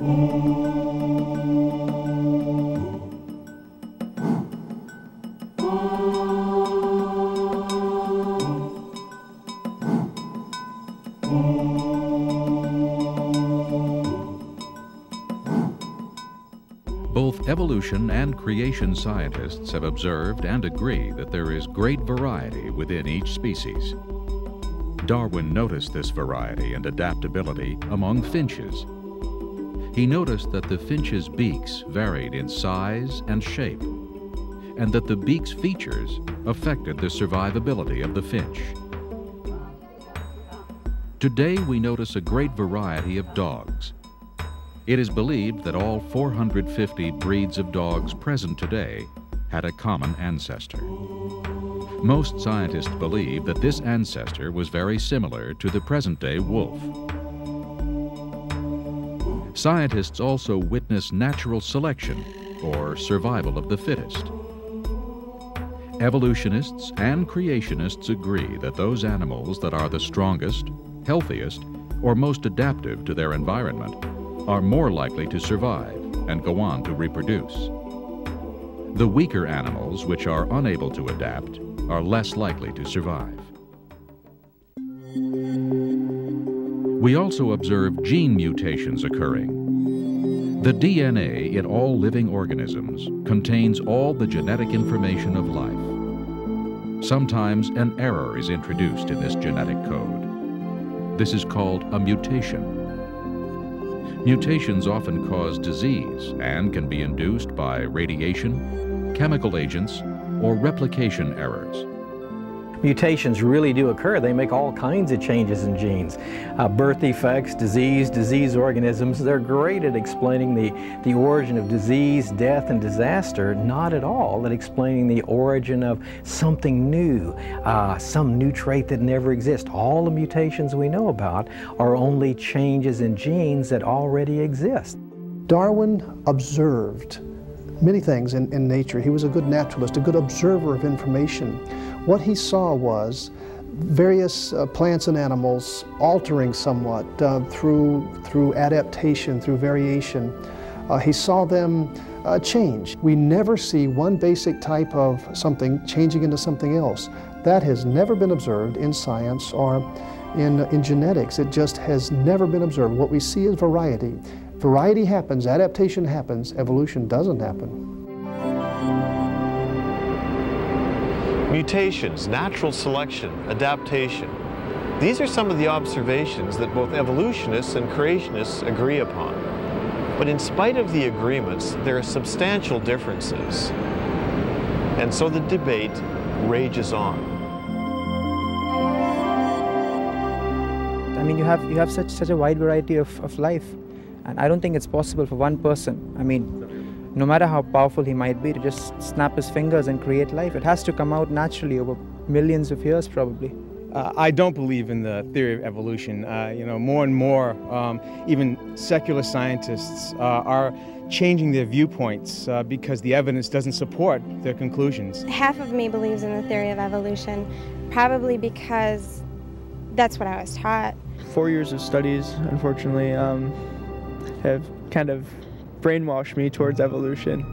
Both evolution and creation scientists have observed and agree that there is great variety within each species. Darwin noticed this variety and adaptability among finches. He noticed that the finches' beaks varied in size and shape, and that the beak's features affected the survivability of the finch. Today we notice a great variety of dogs. It is believed that all 450 breeds of dogs present today had a common ancestor. Most scientists believe that this ancestor was very similar to the present-day wolf. Scientists also witness natural selection, or survival of the fittest. Evolutionists and creationists agree that those animals that are the strongest, healthiest, or most adaptive to their environment are more likely to survive and go on to reproduce. The weaker animals, which are unable to adapt, are less likely to survive. We also observe gene mutations occurring. The DNA in all living organisms contains all the genetic information of life. Sometimes an error is introduced in this genetic code. This is called a mutation. Mutations often cause disease and can be induced by radiation, chemical agents, or replication errors. Mutations really do occur. They make all kinds of changes in genes. Birth defects, disease organisms, they're great at explaining the origin of disease, death, and disaster, not at all at explaining the origin of something new, some new trait that never exists. All the mutations we know about are only changes in genes that already exist. Darwin observed many things in nature. He was a good naturalist, a good observer of information. What he saw was various plants and animals altering somewhat through adaptation, through variation. He saw them change. We never see one basic type of something changing into something else. That has never been observed in science or in genetics. It just has never been observed. What we see is variety. Variety happens, adaptation happens, evolution doesn't happen. Mutations, natural selection, adaptation. These are some of the observations that both evolutionists and creationists agree upon. But in spite of the agreements, there are substantial differences. And so the debate rages on. I mean, you have such a wide variety of life. And I don't think it's possible for one person, I mean, no matter how powerful he might be, to just snap his fingers and create life. It has to come out naturally over millions of years, probably. I don't believe in the theory of evolution. You know, more and more, even secular scientists are changing their viewpoints because the evidence doesn't support their conclusions. Half of me believes in the theory of evolution, probably because that's what I was taught. 4 years of studies, unfortunately, have kind of brainwashed me towards evolution.